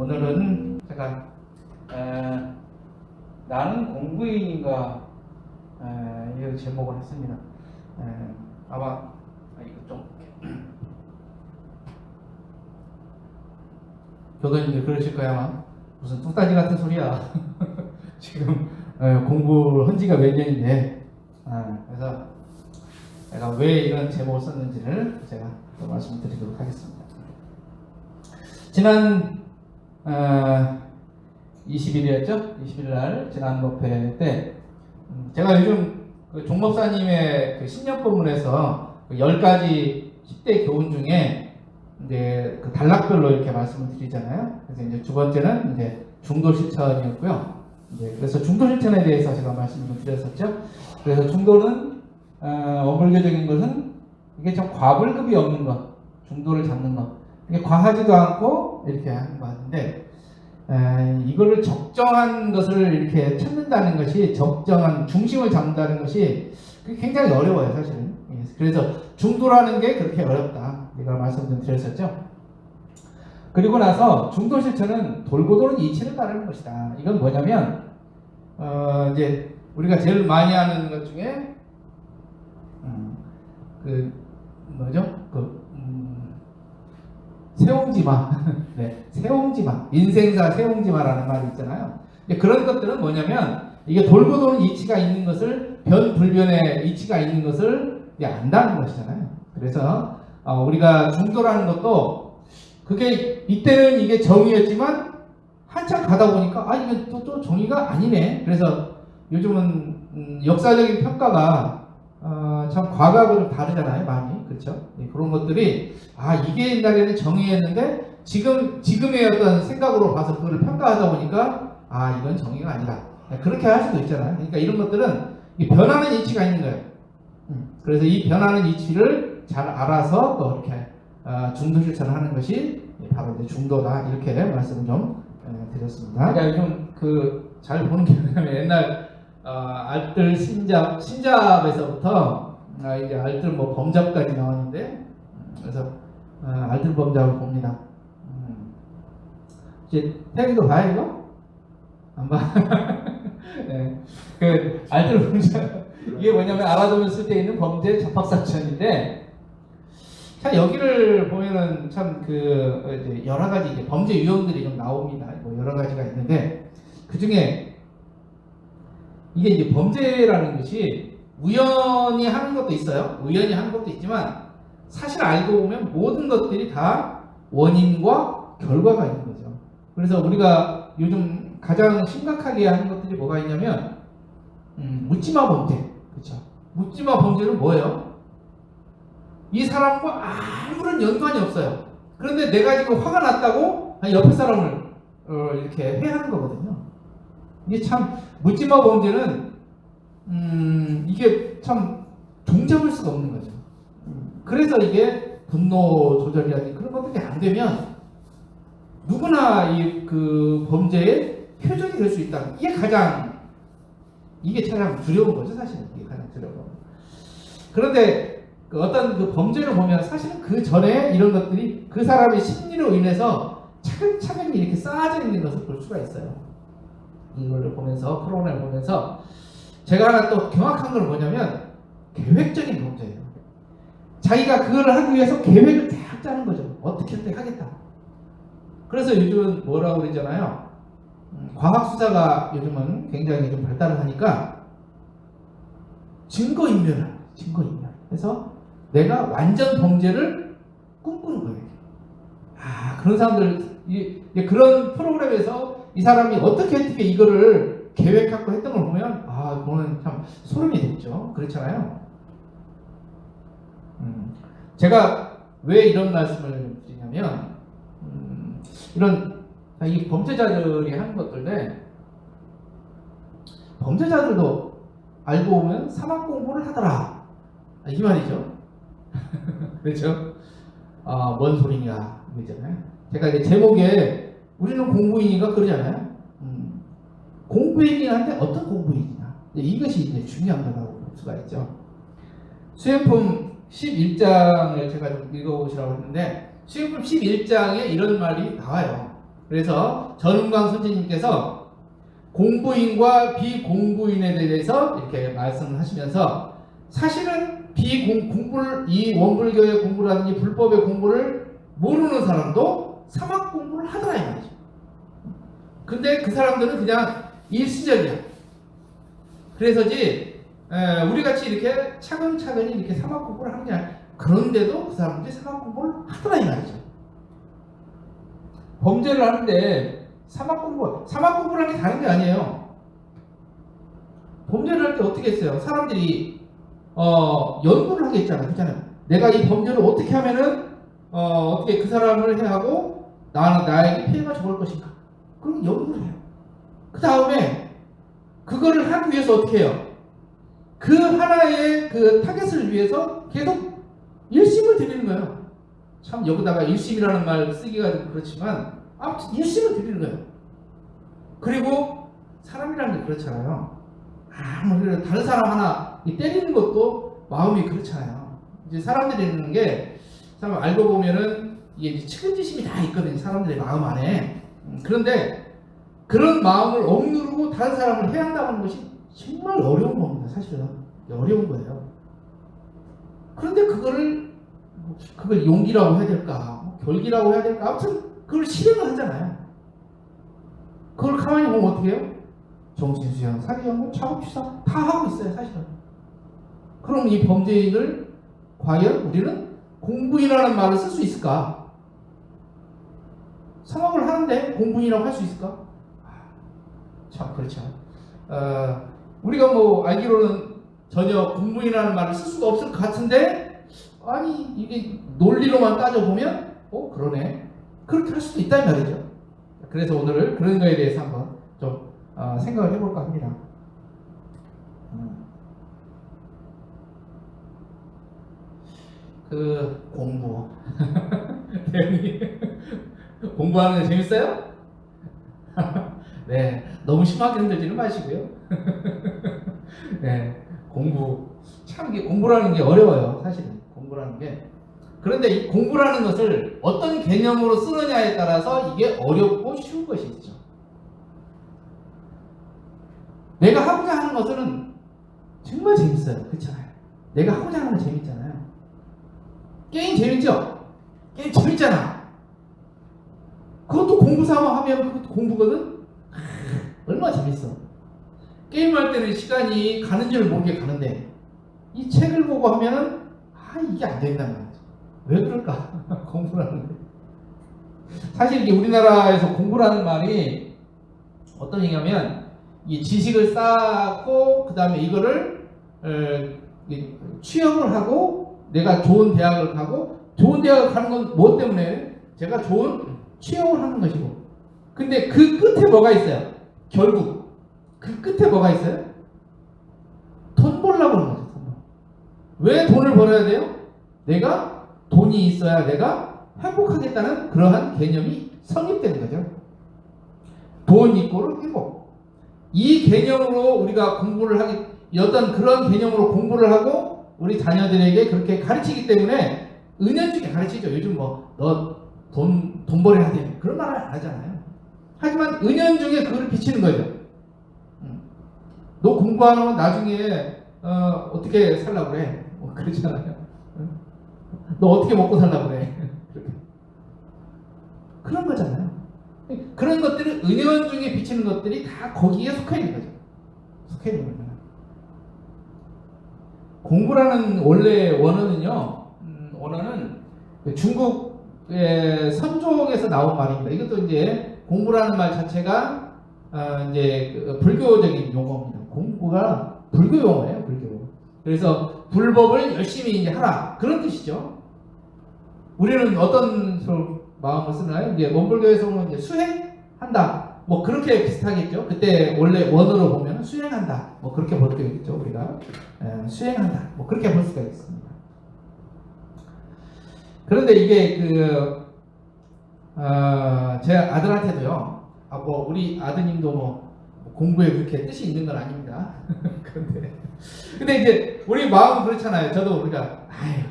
오늘은 제가 나는 공부인인가 이 제목을 했습니다. 아마 이거 좀 교도님들 그러실 거야. 아마 무슨 뚝딱지 같은 소리야. 지금 공부를 한 지가 몇 년인데 그래서 내가 왜 이런 제목을 썼는지를 제가 또 말씀드리도록 하겠습니다. 지난 20일이었죠? 20일 날 지난 목회 때 제가 요즘 그 종목사님의 그 신년법문에서 그 10가지 10대 교훈 중에 이제 그 단락별로 이렇게 말씀을 드리잖아요. 그래서 이제 두 번째는 이제 중도 실천이었고요. 이제 그래서 중도 실천에 대해서 제가 말씀을 좀 드렸었죠. 그래서 중도는 어불교적인 것은 이게 좀 과불급이 없는 것, 중도를 잡는 것. 이게 과하지도 않고 이렇게 하는 것 같은데 이거를 적정한 것을 이렇게 찾는다는 것이, 적정한 중심을 잡는다는 것이 그게 굉장히 어려워요, 사실은. 그래서 중도라는 게 그렇게 어렵다, 제가 말씀 좀 드렸었죠. 그리고 나서 중도 실천은 돌고 도는 이치를 따르는 것이다. 이건 뭐냐면 이제 우리가 제일 많이 하는 것 중에 그 뭐죠? 세옹지마. 네, 세옹지마. 인생사 세옹지마라는 말이 있잖아요. 그런 것들은 뭐냐면 이게 돌고 도는 이치가 있는 것을, 변불변의 이치가 있는 것을 안다는 것이잖아요. 그래서 우리가 중도라는 것도 그게 이때는 이게 정의였지만 한참 가다 보니까 이게 또 정의가 아니네. 그래서 요즘은 역사적인 평가가 참 과거하고 좀 다르잖아요, 많이. 그렇죠? 그런 것들이 이게 옛날에는 정의였는데 지금의 어떤 생각으로 봐서 그걸 평가하다 보니까 이건 정의가 아니다, 그렇게 할 수도 있잖아요. 그러니까 이런 것들은 이 변하는 이치가 있는 거예요. 그래서 이 변하는 이치를 잘 알아서 또 이렇게 중도 실천을 하는 것이 바로 이제 중도다, 이렇게 말씀을 좀 드렸습니다. 그러니까 요즘 잘 보는 게 뭐냐면 옛날 알뜰 신잡에서부터 이제 알뜰 뭐 범잡까지 나왔는데, 그래서 알뜰 범잡을 봅니다. 이제 태기도 봐요, 이거? 안 봐? 네. 그 알뜰 범잡, 이게 뭐냐면 알아두면 쓸데 있는 범죄 접합사천인데, 자, 여기를 보면은 참 이제 여러 가지 이제 범죄 유형들이 좀 나옵니다. 뭐 여러 가지가 있는데, 그 중에 이게 이제 범죄라는 것이 우연히 하는 것도 있어요. 우연히 하는 것도 있지만 사실 알고 보면 모든 것들이 다 원인과 결과가 있는 거죠. 그래서 우리가 요즘 가장 심각하게 하는 것들이 뭐가 있냐면 묻지마 범죄. 그렇죠? 묻지마 범죄는 뭐예요? 이 사람과 아무런 연관이 없어요. 그런데 내가 지금 화가 났다고 옆에 사람을 이렇게 회하는 거거든요. 이게 참 묻지마 범죄는 이게 참 종잡을 수가 없는 거죠. 그래서 이게 분노 조절이라든지 그런 것들이 안 되면 누구나 그 범죄의 표적이 될 수 있다. 이게 가장 두려운 거죠, 사실은. 이게 가장 두려운 거. 그런데 어떤 범죄를 보면 사실은 그 전에 이런 것들이 그 사람의 심리로 인해서 차근차근히 이렇게 쌓아져 있는 것을 볼 수가 있어요. 이걸 보면서, 프로그램을 보면서 제가 하나 또 경악한 건 뭐냐면 계획적인 범죄예요. 자기가 그걸 하기 위해서 계획을 쫙 짜는 거죠. 어떻게 하겠다. 그래서 요즘은 뭐라고 그러잖아요. 과학수사가 요즘은 굉장히 좀 발달을 하니까 증거인멸. 그래서 내가 완전 범죄를 꿈꾸는 거예요. 그런 사람들, 그런 프로그램에서 이 사람이 어떻게 이거를 계획하고 했던 걸 보면 그거는 참 소름이 돋죠. 그렇잖아요. 제가 왜 이런 말씀을 드리냐면 이 범죄자들이 하는 것들인데, 범죄자들도 알고 보면 사막 공부를 하더라, 이 말이죠. 그렇죠? 뭔 소리냐 이거잖아요. 제가 이제 제목에 우리는 공부인인가 그러잖아요. 공부인이긴 한데 어떤 공부인이냐, 이것이 이제 중요한 거라고 볼 수가 있죠. 수행품 11장을 제가 좀 읽어보시라고 했는데, 수행품 11장에 이런 말이 나와요. 그래서 전은광 선생님께서 공부인과 비공부인에 대해서 이렇게 말씀을 하시면서 사실은 공부를 이 원불교의 공부라든지 불법의 공부를 모르는 사람도 사막 공부를 하더라 이 말이죠. 근데 그 사람들은 그냥 일시적이야. 그래서지 우리 같이 이렇게 차근차근히 이렇게 사막 공부를 하는 게 아니라 그런데도 그 사람들이 사막 공부를 하더라 이 말이죠. 범죄를 하는데 사막 공부를 하는 게 다른 게 아니에요. 범죄를 할 때 어떻게 했어요? 사람들이 연구를 하겠잖아요. 그렇잖아요. 내가 이 범죄를 어떻게 하면은 어떻게 그 사람을 해하고 나에게 피해가 적을 것인가? 그럼 연구를 해요. 그 다음에 그거를 하기 위해서 어떻게 해요? 그 하나의 그 타겟을 위해서 계속 일심을 드리는 거예요. 참 여기다가 일심이라는 말 쓰기가 좀 그렇지만 아무튼 일심을 드리는 거예요. 그리고 사람이라는 게 그렇잖아요. 아무리 다른 사람 하나 때리는 것도 마음이 그렇잖아요. 이제 사람들이 있는 게 참 알고 보면은 이게 측은지심이 다 있거든요. 사람들의 마음 안에. 그런데 그런 마음을 억누르고 다른 사람을 해한다는 것이 정말 어려운 겁니다. 사실은 어려운 거예요. 그런데 그걸 용기라고 해야 될까, 결기라고 해야 될까, 아무튼 그걸 실행을 하잖아요. 그걸 가만히 보면 어떻게 해요? 정신수양, 사기연금, 차고추사 다 하고 있어요. 사실은. 그럼 이 범죄인을 과연 우리는 공부인이라는 말을 쓸 수 있을까? 사막을 하는데 공부인이라고 할 수 있을까? 참 그렇죠. 우리가 뭐 알기로는 전혀 공부인이라는 말을 쓸 수가 없을 것 같은데 아니 이게 논리로만 따져보면 그러네. 그렇게 할 수도 있다는 말이죠. 그래서 오늘 그런 거에 대해서 한번 좀 생각을 해볼까 합니다. 그 공부 대현이 공부하는 게 재밌어요? 네, 너무 심하게 흔들지는 마시고요. 네, 참 이게 공부라는 게 어려워요. 사실은 공부라는 게. 그런데 이 공부라는 것을 어떤 개념으로 쓰느냐에 따라서 이게 어렵고 쉬운 것이 있죠. 내가 하고자 하는 것은 정말 재밌어요. 그렇잖아요. 내가 하고자 하는 건 재밌잖아요. 게임 재밌죠? 게임 재밌잖아. 그것도 공부 삼아 하면 그것도 공부거든? 얼마나 재밌어. 게임할 때는 시간이 가는 줄 모르게 가는데 이 책을 보고 하면은 이게 안 된다는 거지. 왜 그럴까? 공부라는 게. 사실 이게 우리나라에서 공부라는 말이 어떤 얘기냐면 이 지식을 쌓고 그 다음에 이거를 취업을 하고 내가 좋은 대학을 가고 좋은 대학을 가는 건 뭐 때문에? 제가 좋은 취업을 하는 것이고. 근데 그 끝에 뭐가 있어요? 결국 그 끝에 뭐가 있어요? 돈 벌려고 하는 거죠. 왜 돈을 벌어야 돼요? 내가 돈이 있어야 내가 행복하겠다는 그러한 개념이 성립되는 거죠. 돈 이꼬르 행복. 이 개념으로 우리가 공부를 하기, 어떤 그런 개념으로 공부를 하고 우리 자녀들에게 그렇게 가르치기 때문에 은연중에 가르치죠. 요즘 너 돈 벌어야 돼. 그런 말을 안 하잖아요. 하지만 은연중에 그걸 비치는 거죠. 너 공부 안 하면 나중에 어떻게 살라고 그래? 그러잖아요. 너 어떻게 먹고 살라고 그래? 그런 거잖아요. 그런 것들은 은연중에 비치는 것들이 다 거기에 속해 있는 거죠. 속해 있는 거예요. 공부라는 원래 원어는요. 원어는 중국의 선종에서 나온 말입니다. 이것도 이제 공부라는 말 자체가 이제 불교적인 용어입니다. 공부가 불교 용어예요. 불교. 그래서 불법을 열심히 이제 하라 그런 뜻이죠. 우리는 어떤 마음을 쓰나요? 이제 원불교에서는 이제 수행한다. 뭐 그렇게 비슷하겠죠. 그때 원래 원어로 보면 수행한다. 뭐 그렇게 볼 수가 있겠죠. 우리가 수행한다. 뭐 그렇게 볼 수가 있습니다. 그런데 이게 제 아들한테도요. 뭐 우리 아드님도 뭐 공부에 그렇게 뜻이 있는 건 아닙니다. 근데 이제 우리 마음은 그렇잖아요. 저도 우리가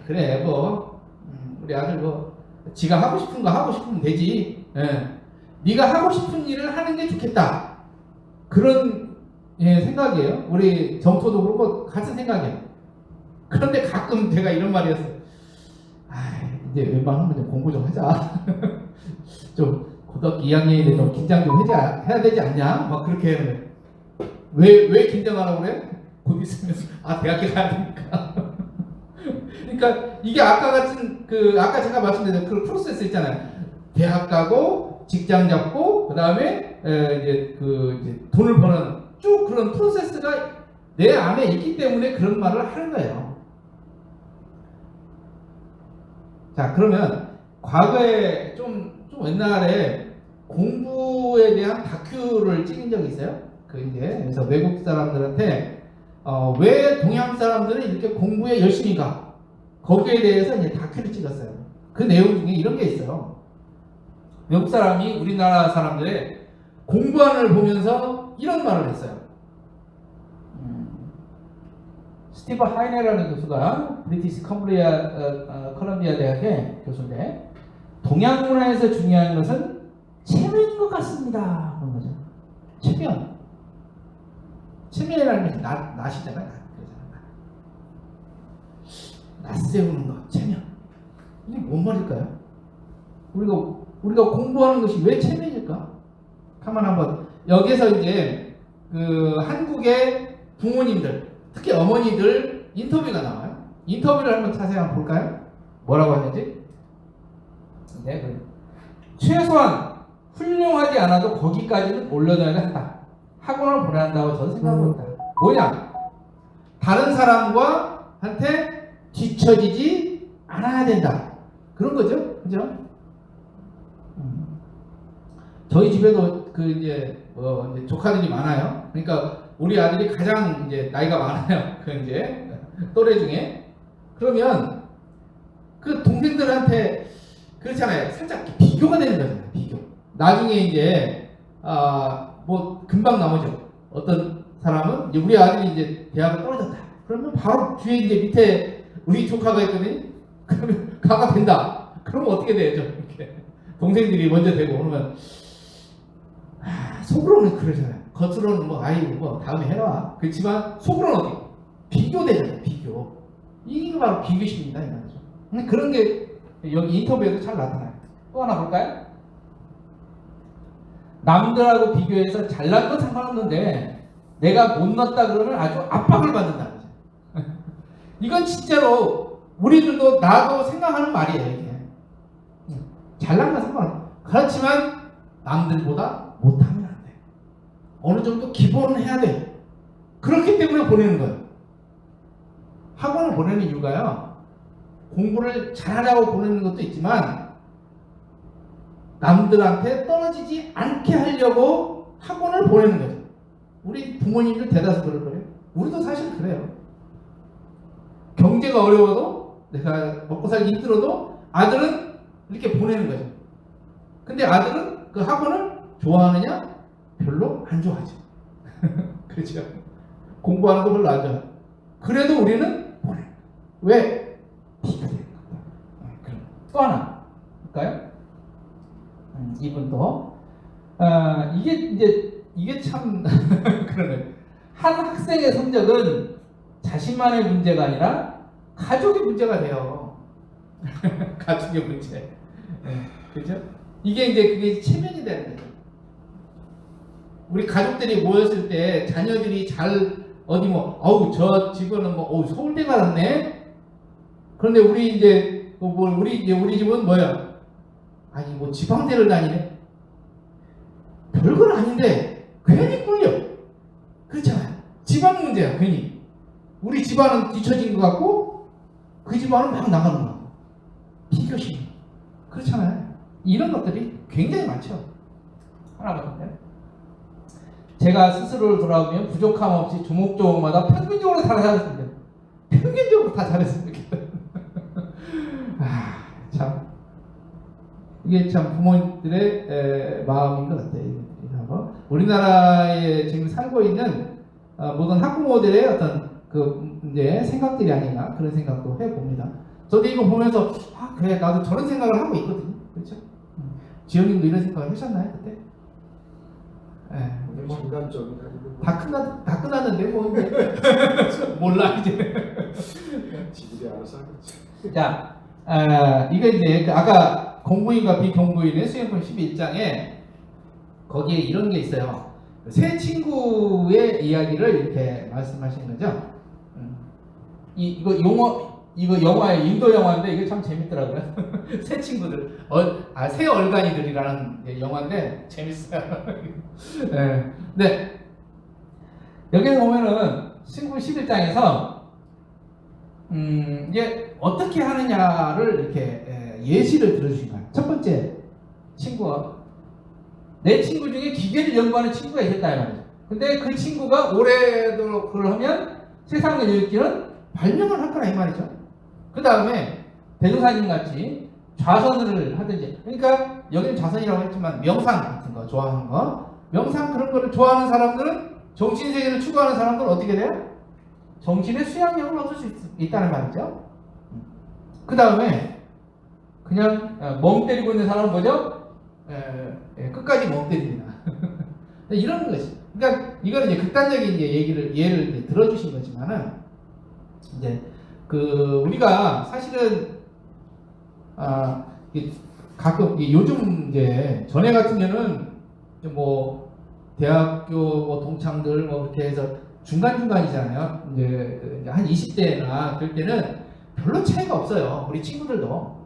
그래 우리 아들 지가 하고 싶은 거 하고 싶으면 되지. 예. 네가 하고 싶은 일을 하는 게 좋겠다. 그런 생각이에요. 우리 정토도 그렇고 같은 생각이에요. 그런데 가끔 제가 이런 말이 었어요. 이제 웬만하면 좀 공부 좀 하자. 좀 고등학교 2학년인데 좀 긴장 좀 해야 되지 않냐? 막 그렇게 해요. 왜 긴장하라고 그래? 곧 있으면 대학교 가야 되니까. 그러니까 이게 아까 같은 아까 제가 말씀드린 그 프로세스 있잖아요. 대학 가고 직장 잡고 그다음에 이제 돈을 버는 쭉 그런 프로세스가 내 안에 있기 때문에 그런 말을 하는 거예요. 자, 그러면 과거에 좀 옛날에 공부에 대한 다큐를 찍은 적이 있어요. 그래서 외국 사람들한테 왜 동양 사람들은 이렇게 공부에 열심히 가? 거기에 대해서 이제 다큐를 찍었어요. 그 내용 중에 이런 게 있어요. 외국 사람이 우리나라 사람들의 공부하는 걸 보면서 이런 말을 했어요. 스티브 하이네라는 교수가 브리티시 컬럼비아 대학의 교수인데, 동양 문화에서 중요한 것은 체면인 것 같습니다. 그런 거죠. 체면이라는 게 낫이잖아요. 낯세우는 것, 체면. 이게 뭔 말일까요? 우리가 공부하는 것이 왜 체면일까? 가만 한번 여기서 이제 한국의 부모님들, 특히 어머니들 인터뷰가 나와요. 인터뷰를 한번 자세히 한번 볼까요? 뭐라고 하는지? 네, 최소한 훌륭하지 않아도 거기까지는 올려놔야 한다. 학원을 보내야 한다고 저는 생각합니다. 뭐냐? 다른 사람과 한테 뒤처지지 않아야 된다. 그런 거죠, 그죠? 저희 집에도 이제 조카들이 많아요. 그러니까 우리 아들이 가장 이제 나이가 많아요. 이제 또래 중에. 그러면 그 동생들한테 그렇잖아요. 살짝 비교가 되는 거잖아요. 비교. 나중에 이제 뭐 금방 나오죠. 어떤 사람은 이제 우리 아들이 이제 대학을 떨어졌다. 그러면 바로 뒤에 이제 밑에 우리 조카가 있거든요. 그러면 가가 된다. 그러면 어떻게 되죠? 이렇게 동생들이 먼저 되고 그러면 속으로는 그러잖아요. 겉으로는 뭐 다음에 해라. 그렇지만 속으로는 어떻게 비교되잖아요. 비교. 이게 바로 비교심입니다. 이 말이죠. 그런 게 여기 인터뷰에도 잘 나타나요. 또 하나 볼까요? 남들하고 비교해서 잘난 건 상관없는데 내가 못났다 그러면 아주 압박을 받는다. 이건 진짜로 우리들도 나도 생각하는 말이에요. 이게. 잘난 건 상관없어. 그렇지만 남들보다 못하면 안 돼. 어느 정도 기본은 해야 돼. 그렇기 때문에 보내는 거예요. 학원을 보내는 이유가요. 공부를 잘하라고 보내는 것도 있지만 남들한테 떨어지지 않게 하려고 학원을 보내는 거죠. 우리 부모님들 대다수 그럴 거예요. 우리도 사실 그래요. 경제가 어려워도 내가 먹고 살기 힘들어도 아들은 이렇게 보내는 거죠. 근데 아들은 그 학원을 좋아하느냐? 별로 안 좋아하죠. 그렇죠. 공부하는 거 별로 안 좋아해요. 그래도 우리는 보내. 왜? 비교되는 겁니다. 그럼 또 하나 볼까요? 이분도 이게 참 그러네. 한 학생의 성적은 자신만의 문제가 아니라 가족의 문제가 돼요. 가족의 문제. 그죠? 이게 이제 그게 체면이 되는 거죠. 우리 가족들이 모였을 때 자녀들이 잘 어디 저 집은 서울대 갔네. 그런데 우리 집은 뭐야? 아니 지방대를 다니네. 별건 아닌데 괜히 꿀려. 그렇잖아요. 집안 문제야 괜히. 우리 집안은 뒤처진 것 같고 그 집안은 막 나가는 것 같고. 비교심. 그렇잖아요. 이런 것들이 굉장히 많죠. 하나 더 볼까요? 제가 스스로를 돌아보면 부족함 없이 조목조목마다 평균적으로 다 잘했습니다. 평균적으로 다 잘했습니다. 참 이게 참 부모들의 마음인 것 같아요. 우리나라에 지금 살고 있는 모든 학부모들의 어떤 이제 생각들이 아닌가 그런 생각도 해봅니다. 저도 이거 보면서 그래 나도 저런 생각을 하고 있거든요. 그렇죠? 지영님도 이런 생각 하셨나요 그때? 예. 장단점이 가지고 다 끝났는데 뭐 이제 몰라 이제. 지들이 알아서 하겠지. 자, 이거 이제 아까 공부인과 비공부인의 수행품 11장에 거기에 이런 게 있어요. 새 친구의 이야기를 이렇게 말씀하신 거죠. 이거 영화의 인도 영화인데 이게 참 재밌더라고요. 새 친구들, 새 얼간이들이라는 영화인데 재밌어요. 네. 근데 여기서 보면은 신구 11장에서 이제 어떻게 하느냐를 이렇게 예시를 들어주신 거예요. 첫 번째 친구가 내 친구 중에 기계를 연구하는 친구가 있었다 이 말이죠. 근데 그 친구가 오래도록 그걸 하면 세상을 읽기는 발명을 할 거라 이 말이죠. 그 다음에 대조사님 같이 좌선을 하든지, 그러니까 여기는 좌선이라고 했지만 명상 같은 거 좋아하는 거, 명상 그런 거를 좋아하는 사람들은 정신세계를 추구하는 사람들은 어떻게 돼요? 정신의 수양력을 얻을 수 있다는 말이죠. 그 다음에 그냥 멍 때리고 있는 사람은 뭐죠? 끝까지 멍 때립니다. 이런 것이. 그러니까 이거는 이제 극단적인 이제 예를 이제 들어주신 거지만은 이제 우리가 사실은 가끔 요즘 이제 전에 같으면은 뭐 대학교 뭐 동창들 뭐 이렇게 해서 중간중간이잖아요. 이제 한 20대나 그럴 때는 별로 차이가 없어요. 우리 친구들도.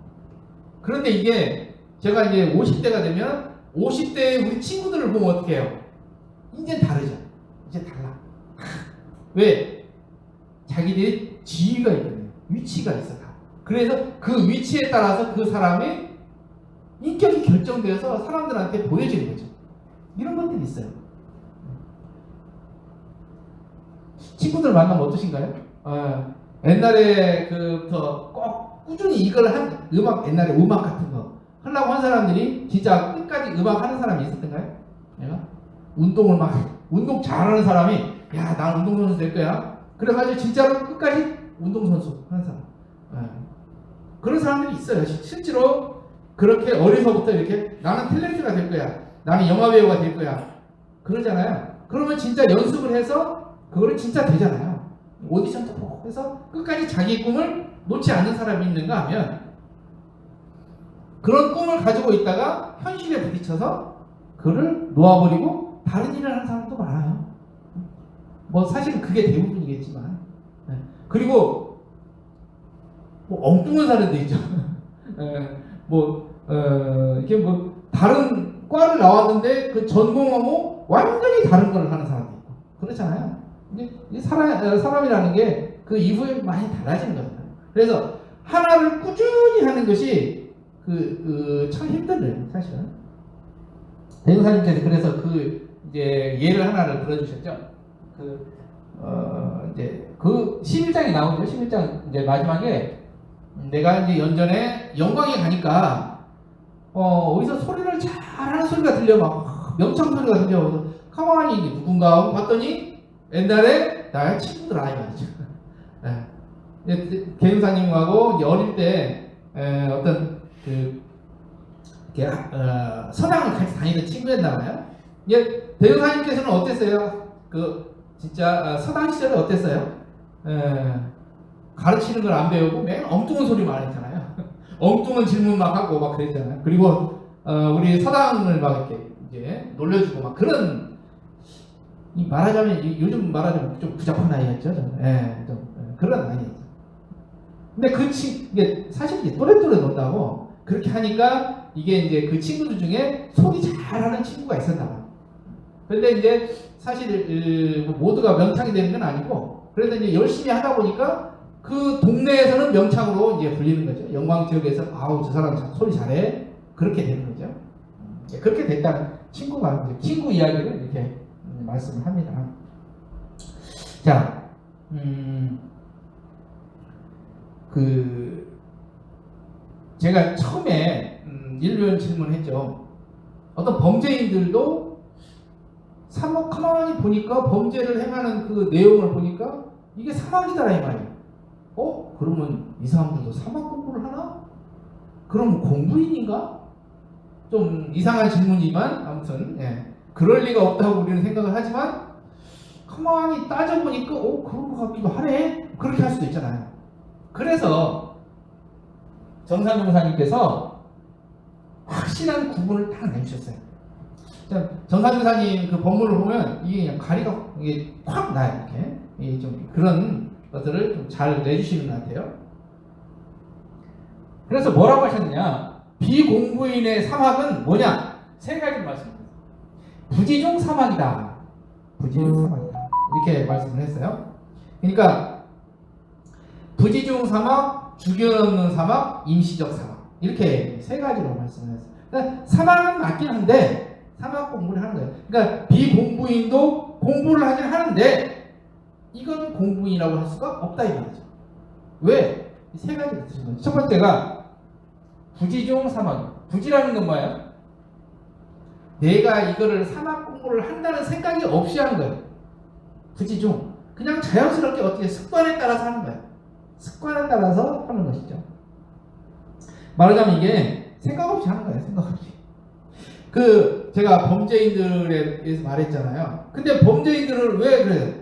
그런데 이게 제가 이제 50대가 되면 50대의 우리 친구들을 보면 어떻게 해요? 이제 다르죠. 이제 달라. 왜? 자기들이 지위가 있거든요. 위치가 있어 다. 그래서 그 위치에 따라서 그 사람의 인격이 결정되어서 사람들한테 보여지는 거죠. 이런 것들이 있어요. 친구들 만나면 어떠신가요? 옛날에부터 꼭 꾸준히 이걸 한 옛날에 음악 같은 거 하려고 한 사람들이 진짜 끝까지 음악 하는 사람이 있었던가요? 내가? 운동 잘하는 사람이 야, 난 운동선수 될 거야. 그래가지고 진짜로 끝까지 운동선수 하는 사람. 그런 사람들이 있어요. 실제로 그렇게 어려서부터 이렇게 나는 탤런트가 될 거야. 나는 영화배우가 될 거야. 그러잖아요. 그러면 진짜 연습을 해서 그거를 진짜 되잖아요. 오디션도 보고 해서 끝까지 자기 꿈을 놓지 않는 사람이 있는가 하면 그런 꿈을 가지고 있다가 현실에 부딪혀서 그를 놓아버리고 다른 일을 하는 사람도 많아요. 뭐 사실은 그게 대부분이겠지만. 그리고 뭐 엉뚱한 사람도 있죠. 이렇게 뭐 다른 과를 나왔는데 그 전공하고 완전히 다른 걸 하는 사람도 있고 그렇잖아요. 이게 사람이라는 게 그 이후에 많이 달라지는 겁니다. 그래서 하나를 꾸준히 하는 것이 참 힘들어요, 사실은. 대형사님께서 그래서 이제 예를 하나를 들어주셨죠. 이제 11장이 나오죠. 11장 이제 마지막에 내가 이제 연전에 영광에 가니까 어디서 소리를 잘하는 소리가 들려 막 명창 소리가 들려. 가만히 이게 누군가 하고 봤더니 옛날에 나의 친구들 아이가 개은사님하고 어릴 때 어떤 서당을 같이 다니던 친구였나 봐요. 대형사님께서는 어땠어요? 진짜 서당 시절에 어땠어요? 가르치는 걸 안 배우고 맨 엉뚱한 소리만 했잖아요. 엉뚱한 질문 막 하고 막 그랬잖아요. 그리고 우리 서당을 막 이렇게 이제 놀려주고 막 그런 말하자면 요즘 말하자면 좀 부잡한 아이였죠. 좀 그런 아이였죠. 근데 이게 사실 이제 또래또래 논다고 그렇게 하니까 이게 이제 그 친구들 중에 소리 잘하는 친구가 있었나 봐요. 그런데 이제 사실 모두가 명창이 되는 건 아니고 그래도 이제 열심히 하다 보니까 그 동네에서는 명창으로 이제 불리는 거죠. 영광 지역에서 아우 저 사람 소리 잘해 그렇게 되는 거죠. 그렇게 됐다는 친구가 이제 친구 이야기를 이렇게 말씀을 합니다. 자, 제가 처음에 이런 질문했죠. 어떤 범죄인들도 가만히 보니까 범죄를 행하는 그 내용을 보니까 이게 사막이다 이 말이에요. 그러면 이 사람들도 사막 공부를 하나? 그럼 공부인인가? 좀 이상한 질문이지만 아무튼 그럴 리가 없다고 우리는 생각을 하지만 가만히 따져보니까 그런 것 같기도 하네 그렇게 할 수도 있잖아요. 그래서 정산용사님께서 확실한 구분을 딱 내주셨어요. 정산용사님 그 법문을 보면 이게 그냥 가리가 이게 확 나요. 이렇게 이게 좀 그런 것들을 좀 잘 내주시는 것 같아요. 그래서 뭐라고 하셨느냐? 비공부인의 사막은 뭐냐? 세 가지를 말씀드렸어요. 부지중 사막이다. 부지중 사막이다. 이렇게 말씀을 했어요. 그러니까 부지중 사막, 주견없는 사막, 임시적 사막 이렇게 세 가지로 말씀을 했어요. 그러니까 사막은 맞긴 한데 사막 공부를 하는 거예요. 그러니까 비공부인도 공부를 하긴 하는데 이건 공부인이라고 할 수가 없다 이 말이죠. 왜? 이 세 가지를 드신 거죠. 첫 번째가 부지중 사막. 부지라는 건 뭐예요? 내가 이거를 사막 공부를 한다는 생각이 없이 하는 거예요. 부지중. 그냥 자연스럽게 어떻게 습관에 따라서 하는 거예요. 습관에 따라서 하는 것이죠. 말하자면 이게 생각 없이 하는 거예요. 생각 없이. 제가 범죄인들에 대해서 말했잖아요. 근데 범죄인들은 왜 그래요?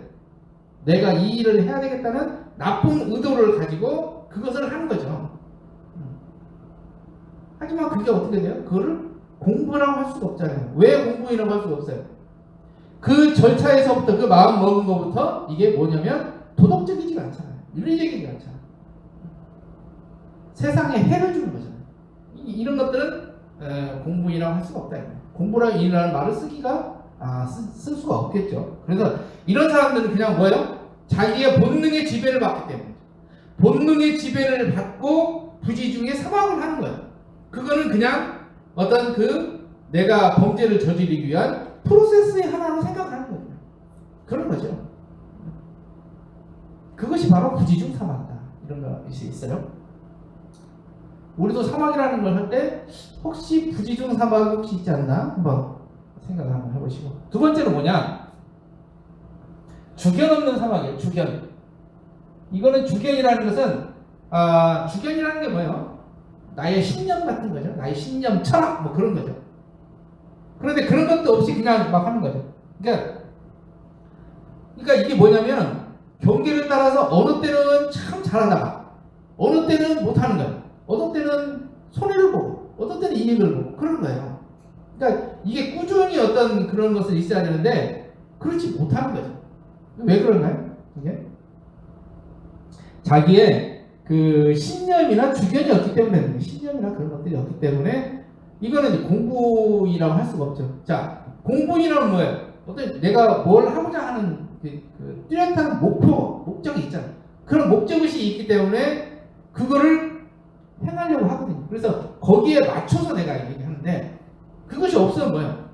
내가 이 일을 해야 되겠다는 나쁜 의도를 가지고 그것을 하는 거죠. 하지만 그게 어떻게 돼요? 그거를 공부라고 할 수가 없잖아요. 왜 공부이라고 할 수가 없어요? 그 절차에서부터 그 마음 먹은 것부터 이게 뭐냐면 도덕적이지가 않잖아요. 윤리적이지가 않잖아요. 세상에 해를 주는 거잖아요. 이런 것들은 공부이라고 할 수가 없다. 공부라는 말을 쓰기가 쓸 수가 없겠죠. 그래서 이런 사람들은 그냥 뭐예요? 자기의 본능의 지배를 받기 때문에 본능의 지배를 받고 부지중에 사막을 하는 거예요. 그거는 그냥 어떤 내가 범죄를 저지르기 위한 프로세스의 하나로 생각하는 거예요. 그런 거죠. 그것이 바로 부지중 사막이다. 이런 것이 있어요. 우리도 사막이라는 걸 할 때 혹시 부지중 사막이 혹시 있지 않나 한번 생각을 한번 해보시고, 두 번째는 뭐냐? 주견 없는 사막이에요. 주견. 이거는 주견이라는 것은 주견이라는 게 뭐예요? 나의 신념 같은 거죠. 나의 신념, 철학 뭐 그런 거죠. 그런데 그런 것도 없이 그냥 막 하는 거죠. 그러니까 이게 뭐냐면 경계를 따라서 어느 때는 참 잘하다가 어느 때는 못하는 거예요. 어느 때는 손해를 보고 어떤 때는 이익을 보고 그런 거예요. 그러니까 이게 꾸준히 어떤 그런 것을 있어야 되는데 그렇지 못하는 거죠. 왜 그런가요? 이게 자기의 그 신념이나 주견이 없기 때문에, 신념이나 그런 것들이 없기 때문에 이거는 공부이라고 할 수가 없죠. 자, 공부이란 뭐예요? 어떤 내가 뭘 하고자 하는 뚜렷한 목적이 있잖아요. 그런 목적의식이 있기 때문에 그거를 행하려고 하거든요. 그래서 거기에 맞춰서 내가 얘기하는데 그것이 없으면 뭐예요?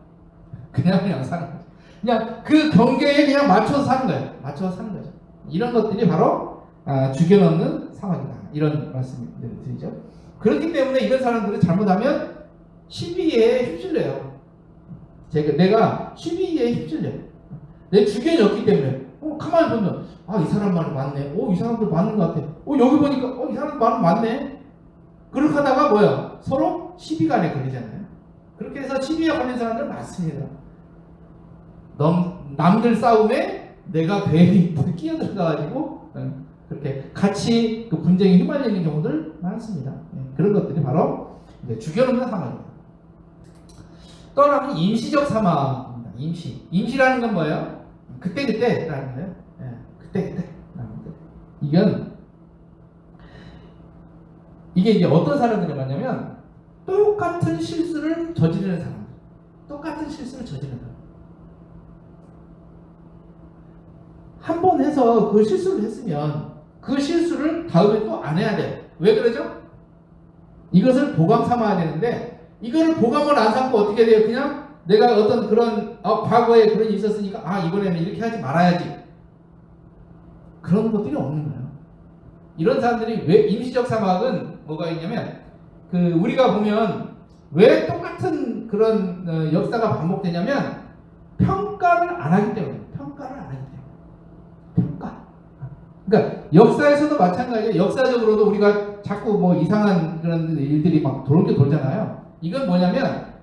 그냥 사는 거죠. 그냥 그 경계에 그냥 맞춰서 사는 거예요. 맞춰서 사는 거죠. 이런 것들이 바로 주견 없는 상황이다. 이런 말씀을 드리죠. 그렇기 때문에 이런 사람들은 잘못하면 시비에 휩쓸려요. 내가 시비에 휩쓸려요. 내 주견이 없기 때문에 가만히 보면 이 사람 말은 맞네. 이 사람도 맞는 것 같아. 여기 보니까 이 사람 말은 맞네. 그렇게 하다가 뭐야? 서로 시비간에 걸리잖아요. 그렇게 해서 시비에 걸린 사람들은 많습니다. 남들 싸움에 내가 괜히 끼어들어가가지고 그렇게 같이 그 분쟁에 휘말리는 경우들 많습니다. 그런 것들이 바로 주견 없는 사망입니다. 또 하나는 임시적 사망입니다. 임시라는 건 뭐예요? 그때라는 거예요. 그때라는 거예요. 이게 이제 어떤 사람들이 많냐면 똑같은 실수를 저지르는 사람들. 똑같은 실수를 저지르는 사람. 한 번 해서 그 실수를 했으면 그 실수를 다음에 또 안 해야 돼요. 왜 그러죠? 이것을 보감 삼아야 되는데 이거를 보감을 안 삼고 어떻게 돼요? 그냥 내가 어떤 그런 과거에 그런 일이 있었으니까 이번에는 이렇게 하지 말아야지. 그런 것들이 없는 거예요. 이런 사람들이 왜 임시적 사막은 뭐가 있냐면 우리가 보면 왜 똑같은 그런 역사가 반복되냐면 평가를 안 하기 때문에. 그러니까 역사에서도 마찬가지예요. 역사적으로도 우리가 자꾸 이상한 그런 일들이 막 돌잖아요. 이건 뭐냐면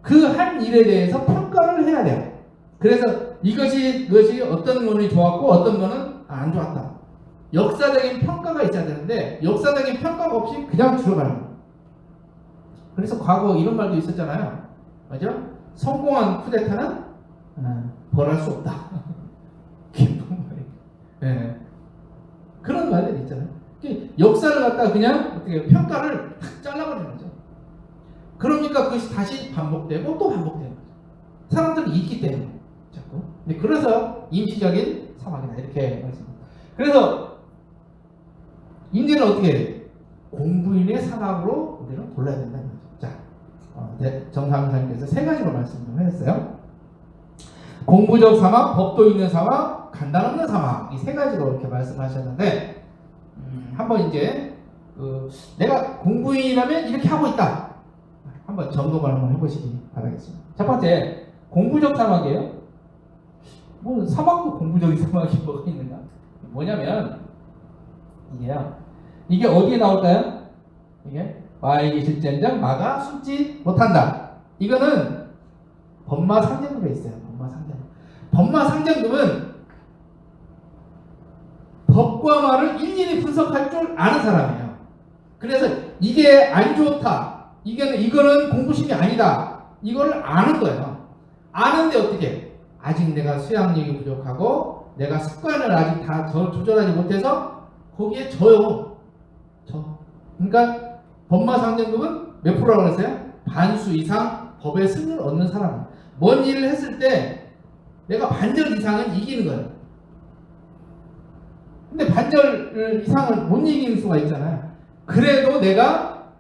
그 한 일에 대해서 평가를 해야 돼요. 그래서 이것이 어떤 거는 좋았고 어떤 거는 안 좋았다. 역사적인 평가가 있어야 되는데 역사적인 평가가 없이 그냥 들어가는 거예요. 그래서 과거 이런 말도 있었잖아요. 맞죠? 성공한 쿠데타는 벌할 수 없다. 기쁜 말이. 네. 그런 말들이 있잖아요. 역사를 갖다가 그냥 어떻게 평가를 탁 잘라버리는 거죠. 그러니까 그것이 다시 반복되고 또 반복되는 거죠. 사람들이 있기 때문에 자꾸. 네, 그래서 임시적인 사막이다 이렇게 말씀합니다. 그래서 이제는 어떻게 해요? 공부인의 사막으로 우리는 골라야 된다는 거죠. 자, 정상사님께서 세 가지로 말씀 좀 하셨어요. 공부적 사막, 법도 있는 사막, 간단 없는 사막 이 세 가지로 이렇게 말씀하셨는데 한번 이제 내가 공부인이라면 이렇게 하고 있다. 한번 점검을 한번 해보시기 바라겠습니다. 첫 번째, 공부적 사막이에요. 뭐 사막도 공부적인 사막이 뭐가 있는가? 뭐냐면 이게 어디에 나올까요? 이게 마에게 실전장 마가 숨지 못한다. 이거는 법마 상정급에 있어요. 법마 상정급. 법마 상정급은 법과 말을 일일이 분석할 줄 아는 사람이에요. 그래서 이게 안 좋다. 이거는 공부심이 아니다. 이걸 아는 거예요. 아는데 어떻게? 아직 내가 수양력이 부족하고 내가 습관을 아직 다 조절하지 못해서 거기에 져요. 그러니까 법마상정급은 몇 프로라고 했어요? 반수 이상 법의 승을 얻는 사람. 뭔 일을 했을 때 내가 반절 이상은 이기는 거예요. 근데 반절 이상을 못 이기는 수가 있잖아요. 그래도 내가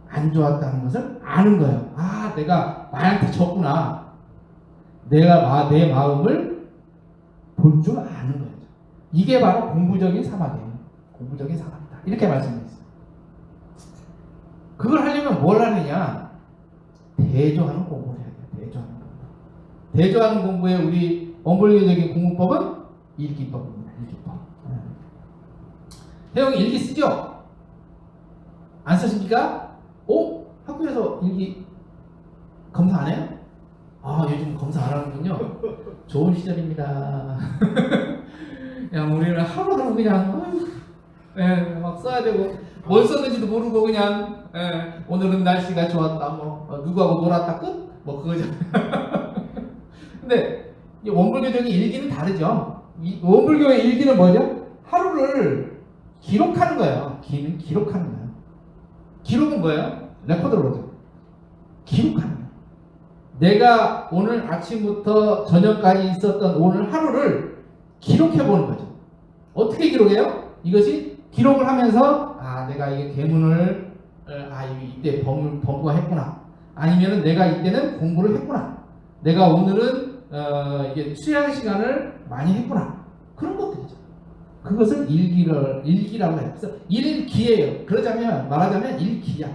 안 좋았다는 것을 아는 거예요. 아, 내가 나한테 졌구나. 내가 내 마음을 볼 줄 아는 거예요. 이게 바로 공부적인 사막이에요. 공부적인 사막이다. 이렇게 말씀드렸어요. 그걸 하려면 뭘 하느냐? 대조하는 공부를 해야 돼요. 대조하는 공부. 대조하는 공부에 우리 원불교적인 공부법은 일기법입니다. 일기법. 태영이 일기 쓰죠? 안 쓰십니까? 학교에서 일기 검사 안 해요? 아, 요즘 검사 안 하는군요. 좋은 시절입니다. 그냥 우리는 하루하루 그냥 막 써야 되고 뭘 썼는지도 모르고 그냥 오늘은 날씨가 좋았다 뭐 누구하고 놀았다 끝? 뭐 그거잖아요. 근데 원불교적인 일기는 다르죠. 원불교의 일기는 뭐죠? 하루를 기록하는 거예요. 기록하는 거예요. 기록은 뭐예요? 레코드로 그러죠. 기록하는 거예요. 내가 오늘 아침부터 저녁까지 있었던 오늘 하루를 기록해보는 거죠. 어떻게 기록해요? 이것이 기록을 하면서 내가 이게 계문을 이때 법무가 했구나. 아니면은 내가 이때는 공부를 했구나. 내가 오늘은 이게 수양 시간을 많이 했구나. 그런 것들이죠. 그것을 일기라고 해요. 그래서 일기예요. 말하자면 일기야.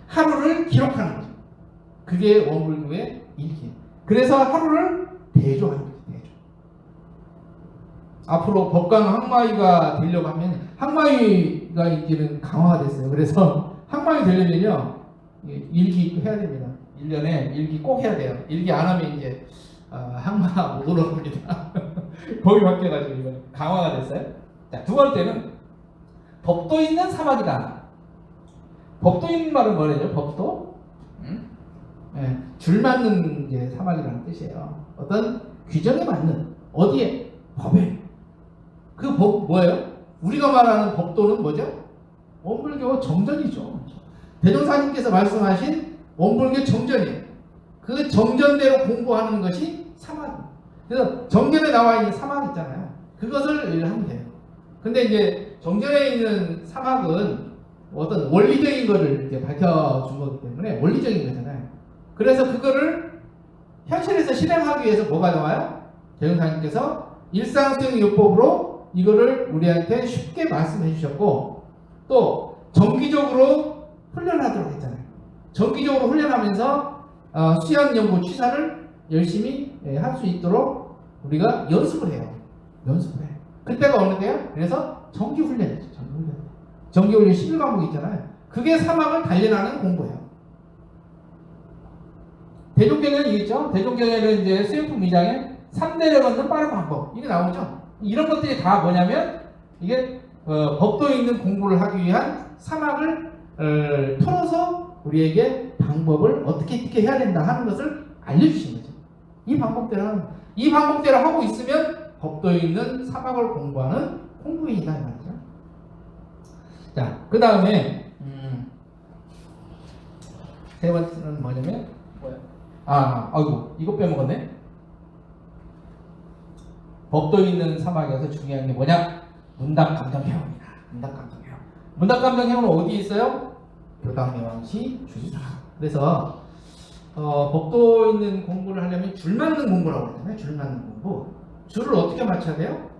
하루를 기록하는 거죠. 그게 원불교의 일기. 그래서 하루를 대조하는 거죠. 대조. 앞으로 법강 항마위가 되려고 하면 항마위가 이제는 강화가 됐어요. 그래서 항마위 되려면요 일기 해야 됩니다. 1년에 일기 꼭 해야 돼요. 일기 안 하면 이제 항마 못 올라갑니다. 거기 바뀌어가지고 이거 강화가 됐어요. 자, 두 번째는 법도 있는 사막이다. 법도 있는 말은 뭐래요? 법도? 줄 맞는 이제 사막이라는 뜻이에요. 어떤 규정에 맞는 어디에? 법에. 그 법 뭐예요? 우리가 말하는 법도는 뭐죠? 원불교 정전이죠. 대종사님께서 말씀하신 원불교 정전이에요. 그 정전대로 공부하는 것이 사막입니다. 그래서 정전에 나와 있는 사막 있잖아요. 그것을 하면 돼요. 근데 이제 정전에 있는 사막은 어떤 원리적인 거를 이제 밝혀준 거기 때문에 원리적인 거잖아요. 그래서 그거를 현실에서 실행하기 위해서 뭐가 나와요? 대종사님께서 일상수행요법으로 이거를 우리한테 쉽게 말씀해 주셨고 또 정기적으로 훈련하도록 했잖아요. 정기적으로 훈련하면서 수양연구 취사를 열심히 할 수 있도록 우리가 연습을 해요. 그때가 어느 때요? 그래서 정기훈련이죠. 정기훈련 11과목 있잖아요. 그게 사막을 단련하는 공부예요. 대종경에는 있죠. 대종경에는 이제 수행품 2장에 3대를 걷는 빠른 방법 이게 나오죠. 이런 것들이 다 뭐냐면 이게 법도에 있는 공부를 하기 위한 사막을 풀어서 우리에게 방법을 어떻게 해야 된다 하는 것을 알려주신 거죠. 이 방법대로 하고 있으면 법도에 있는 사막을 공부하는 공부인이다 이 말이죠. 자, 그 다음에 세 번째는 뭐냐면 아이고 이거 빼먹었네. 법도에 있는 사막에서 중요한 게 뭐냐? 문답감정회원이다. 문답감정회원. 문답감정회원은 어디 있어요? 교당대왕시 주지사. 그래서 법도에 있는 공부를 하려면 줄 맞는 공부라고 그러잖아요. 줄 맞는 공부. 줄을 어떻게 맞춰야 돼요?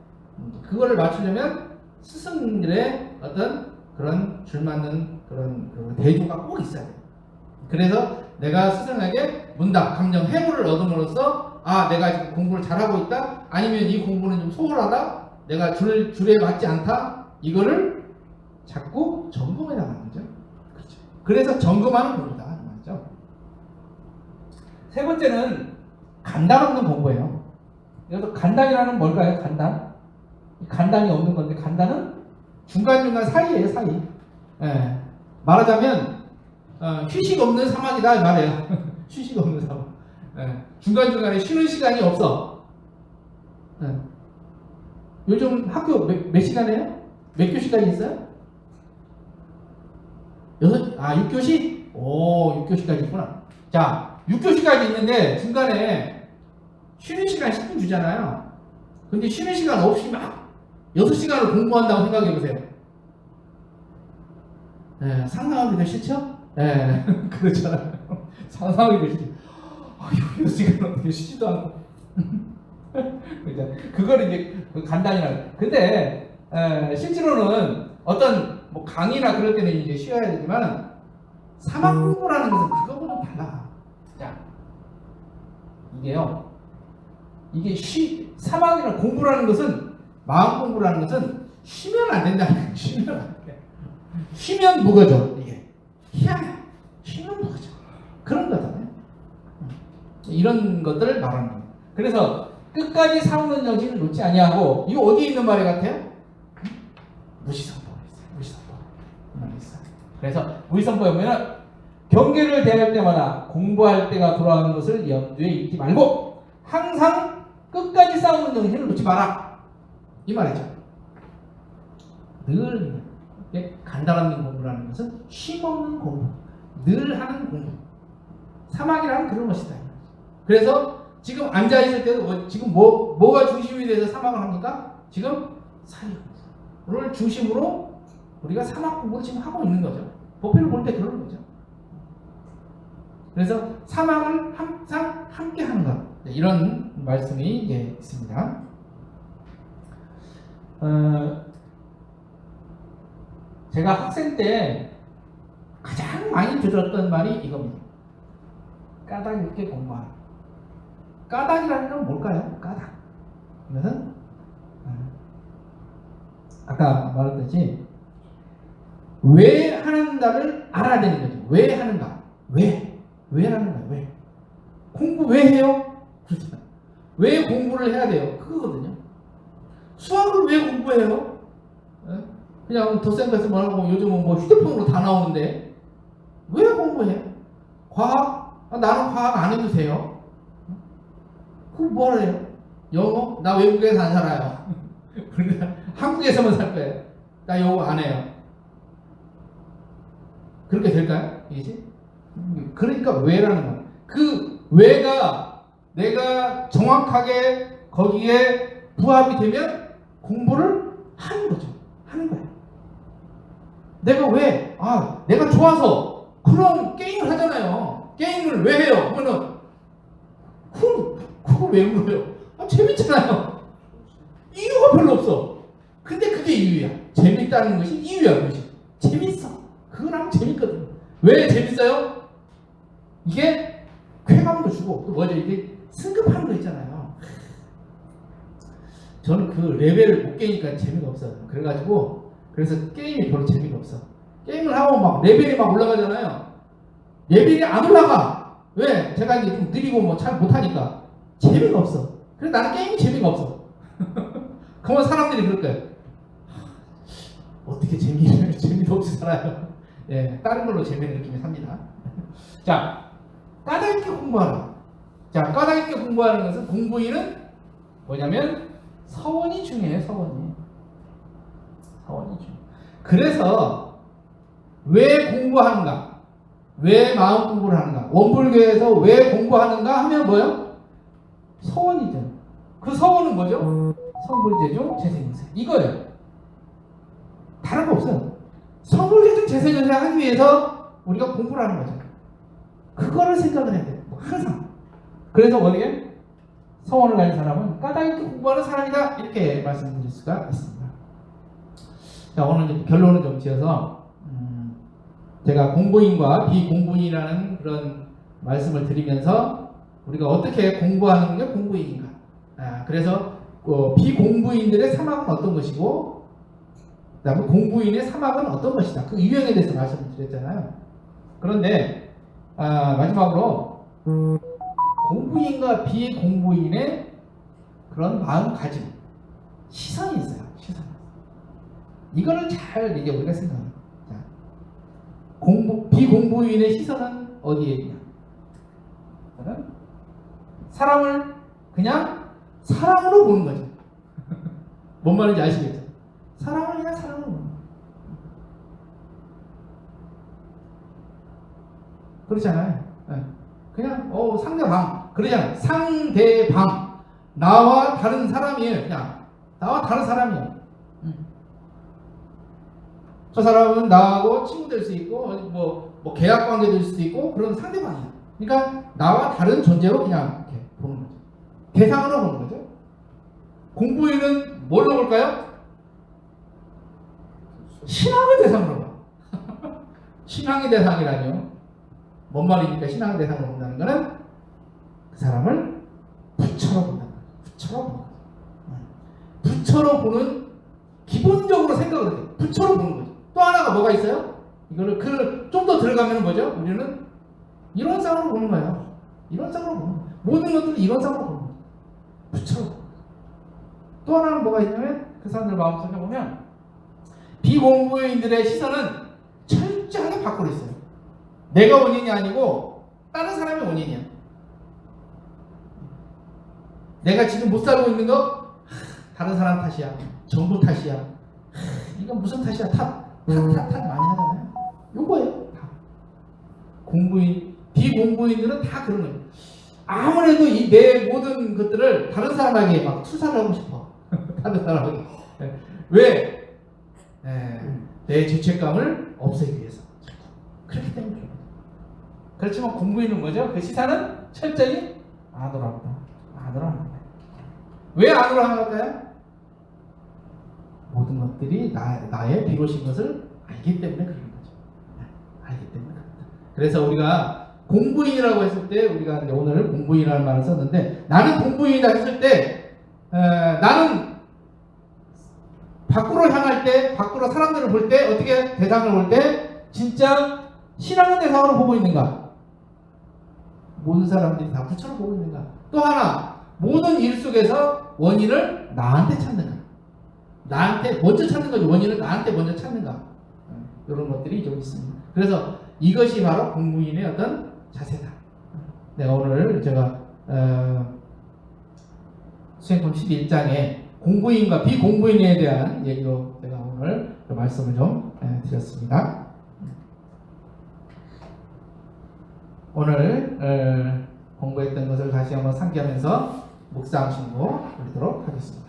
그거를 맞추려면 스승들의 어떤 그런 줄 맞는 그런 그 대조가 꼭 있어야 돼요. 그래서 내가 스승에게 문답, 감정, 해부를 얻음으로써 내가 지금 공부를 잘하고 있다? 아니면 이 공부는 좀 소홀하다? 내가 줄에 맞지 않다? 이거를 자꾸 점검해 나가는 거죠. 그렇죠. 그래서 점검하는 공부다. 맞죠? 세 번째는 간단 없는 공부예요. 여기서 간단이라는 뭘까요? 간단이 없는 건데 간단은 중간중간 사이예요. 사이. 예. 말하자면 휴식 없는 사막이다 이 말이에요. 휴식 없는 사막. 예. 중간중간에 쉬는 시간이 없어. 예. 요즘 학교 몇 시간이에요? 몇 교시까지 있어요? 6교시? 오, 6교시까지 있구나. 자, 6교시까지 있는데 중간에 쉬는 시간 10분 주잖아요. 근데 쉬는 시간 없이 막 6시간을 공부한다고 생각해보세요. 네, 상상하기도 싫죠? 네, 그렇잖아요. 상상하기도 싫죠. 6시간 어떻게 쉬지도 않고. 그죠? 그걸 이제 간단히나. 근데 실제로는 어떤 뭐 강의나 그럴 때는 이제 쉬어야 되지만 사막 공부라는 것은 그거보다 달라. 자, 이게 사막이나 공부라는 것은 마음 공부라는 것은 쉬면 안 된다는 거예요. 쉬면 안 돼. 쉬면 무거져. 이게 희한해. 쉬면 무거져. 그런 거잖아요. 이런 것들을 말하는 거예요. 그래서 끝까지 사오는 여지를 놓지 아니하고 이거 어디에 있는 말이 같아요? 무시선법에 있어요. 무시선법 있어요. 그래서 무시선법에 보면 경계를 대할 때마다 공부할 때가 돌아오는 것을 염두에 잊지 말고 항상 끝까지 싸우는 정신을 놓지 마라. 이 말이죠. 늘 간단한 공부라는 것은 쉼없는 공부, 늘 하는 공부. 사막이라는 그런 것이다. 그래서 지금 앉아 있을 때도 지금 뭐가 중심이 돼서 사막을 합니까? 지금 사유를 중심으로 우리가 사막 공부를 지금 하고 있는 거죠. 법회를 볼 때 그러는 거죠. 그래서 사막을 항상 함께 하는 것. 이런 말씀이 이제 있습니다. 제가 학생 때 가장 많이 들었던 말이 이겁니다. 까닭 있게 공부하라. 까닭이라는 건 뭘까요? 까닭. 이것은 아까 말했듯이 왜 하는가를 알아야 되는 거죠. 왜 하는가? 왜라는 거예요. 왜? 공부 왜 해요? 그렇죠. 왜 공부를 해야 돼요? 그거거든요. 수학을 왜 공부해요? 그냥 덧셈해서 뭐라고 요즘은 뭐 휴대폰으로 다 나오는데 왜 공부해? 과학? 나는 과학 안 해도 돼요. 그럼 뭘 해요? 영어? 나 외국에서 안 살아요. 한국에서만 살 거예요. 나 영어 안 해요. 그렇게 될까요? 이게? 그러니까 왜라는 거야. 그 왜가 내가 정확하게 거기에 부합이 되면 공부를 하는 거죠. 하는 거예요. 내가 왜? 내가 좋아서. 그럼 게임을 하잖아요. 게임을 왜 해요? 그러면 그거 왜 물어요? 재밌잖아요. 이유가 별로 없어. 근데 그게 이유야. 재밌다는 것이 이유야. 그것이. 재밌어. 그건 하면 재밌거든. 왜 재밌어요? 이게 쾌감도 주고 또 뭐죠? 이게 승급하는 거 있잖아요. 저는 그 레벨을 못 깨니까 재미가 없어요. 그래서 게임이 별로 재미가 없어. 게임을 하고 막 레벨이 막 올라가잖아요. 레벨이 안 올라가. 왜? 제가 이제 좀 느리고 뭐 잘 못하니까 재미가 없어. 그래서 나는 게임이 재미가 없어. 그러면 사람들이 그럴 거예요. 어떻게 재미도 없이 살아요? 예, 다른 걸로 재미를 느끼며 삽니다. 자, 까닭 있게 공부하라. 자, 까닭 있게 공부하는 것은 공부인은 뭐냐면 서원이 중요해요. 서원이 중요해요. 그래서 왜 공부하는가? 왜 마음 공부를 하는가? 원불교에서 왜 공부하는가 하면 뭐예요? 서원이죠. 그 서원은 뭐죠? 성불제중 재생연생 이거예요. 다른 거 없어요. 성불제중 재생연생 하기 위해서 우리가 공부를 하는 거죠. 그거를 생각을 해야 돼요. 항상. 그래서 어디에 서원을 가진 사람은 까닭 있게 공부하는 사람이다 이렇게 말씀드릴 수가 있습니다. 자, 오늘 이제 결론을 좀 지어서 제가 공부인과 비공부인이라는 그런 말씀을 드리면서 우리가 어떻게 공부하는 게 공부인인가. 그래서 비공부인들의 사막은 어떤 것이고 그다음에 공부인의 사막은 어떤 것이다. 그 유형에 대해서 말씀을 드렸잖아요. 그런데 마지막으로 공부인과 비공부인의 그런 마음가짐, 시선이 있어요. 시선. 이거를 잘 이제 우리가 생각해요. 비공부인의 시선은 어디에 있냐? 사람을 그냥 사람으로 보는 거죠. 뭔 말인지 아시겠죠? 사람을 그냥 사람으로 보는 거죠. 그렇잖아요. 그냥 상대방 그러잖아요. 상대방 나와 다른 사람이에요. 그냥 나와 다른 사람이에요. 저 사람은 나하고 친구 될 수 있고 뭐 계약 관계 될 수도 있고 그런 상대방이에요. 그러니까 나와 다른 존재로 그냥 이렇게 보는 거죠. 대상으로 보는 거죠. 공부인은 뭘로 볼까요? 신앙의 대상으로 봐. 신앙의 대상이라뇨. 뭔 말입니까? 신앙의 대상으로 본다는 거는 그 사람을 부처로 본다. 부처로 본다. 부처로 보는 기본적으로 생각을 해요. 부처로 보는 거죠. 또 하나가 뭐가 있어요? 이거를 좀 더 들어가면 뭐죠? 우리는 이론상으로 보는 거예요. 이론상으로 보는 거예요. 모든 것들은 이론상으로 보는 거예요. 부처로. 또 하나는 뭐가 있냐면 그 사람들 마음속에 보면 비공부인들의 시선은 철저하게 밖으로 있어요. 내가 원인이 아니고 다른 사람이 원인이야. 내가 지금 못 살고 있는 거 다른 사람 탓이야. 정부 탓이야. 이건 무슨 탓이야? 탓 많이 하잖아요. 요거예요. 다. 비공부인들은 다 그런 거예요. 아무래도 이 내 모든 것들을 다른 사람에게 막 투사를 하고 싶어. 다른 사람에게. 왜? 내 죄책감을 없애기 위해서. 그렇기 때문에. 그렇지만 공부인은 뭐죠? 그 시사는 철저히 안으로 합니다. 안으로 합니다. 왜 안으로 하는 걸까요? 모든 것들이 나의 비롯인 것을 알기 때문에 그런 거죠. 알기 때문에 그렇다. 그래서 우리가 공부인이라고 했을 때 우리가 이제 오늘 공부인이라는 말을 썼는데 나는 공부인이다 했을 때 나는 밖으로 향할 때 밖으로 사람들을 볼 때 어떻게 대상을 볼 때 진짜 신앙의 대상으로 보고 있는가? 모든 사람들이 다 부처로 보고 있는가? 또 하나 모든 일 속에서 원인을 나한테 찾는가? 나한테 먼저 찾는 거죠. 원인을 나한테 먼저 찾는가? 이런 것들이 좀 있습니다. 그래서 이것이 바로 공부인의 어떤 자세다. 내가 오늘 제가 수행품 11장에 공부인과 비공부인에 대한 얘기로 제가 오늘 말씀을 좀 드렸습니다. 오늘 공부했던 것을 다시 한번 상기하면서 묵상 신고 드리도록 하겠습니다.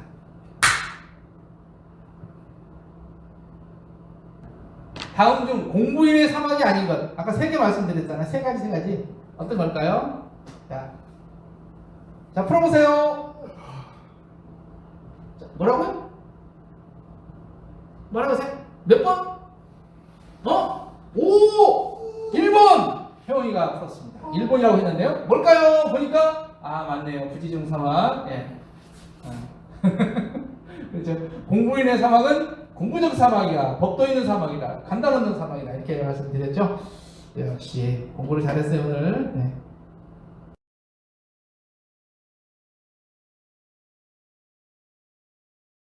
다음 중 공부인의 사막이 아닌 것. 아까 3개 말씀드렸잖아요. 3가지. 어떤 걸까요? 자 풀어보세요. 자, 뭐라고요? 뭐라고 하세요? 몇 번? 1번! 혜원이가 풀었습니다. 1번이라고 했는데요. 뭘까요? 보니까 맞네요. 부지중 사막. 그렇죠. 공부인의 사막은 공부적 사막이다. 법도 있는 사막이다. 간단 없는 사막이다. 이렇게 말씀드렸죠. 역시 공부를 잘했어요 오늘.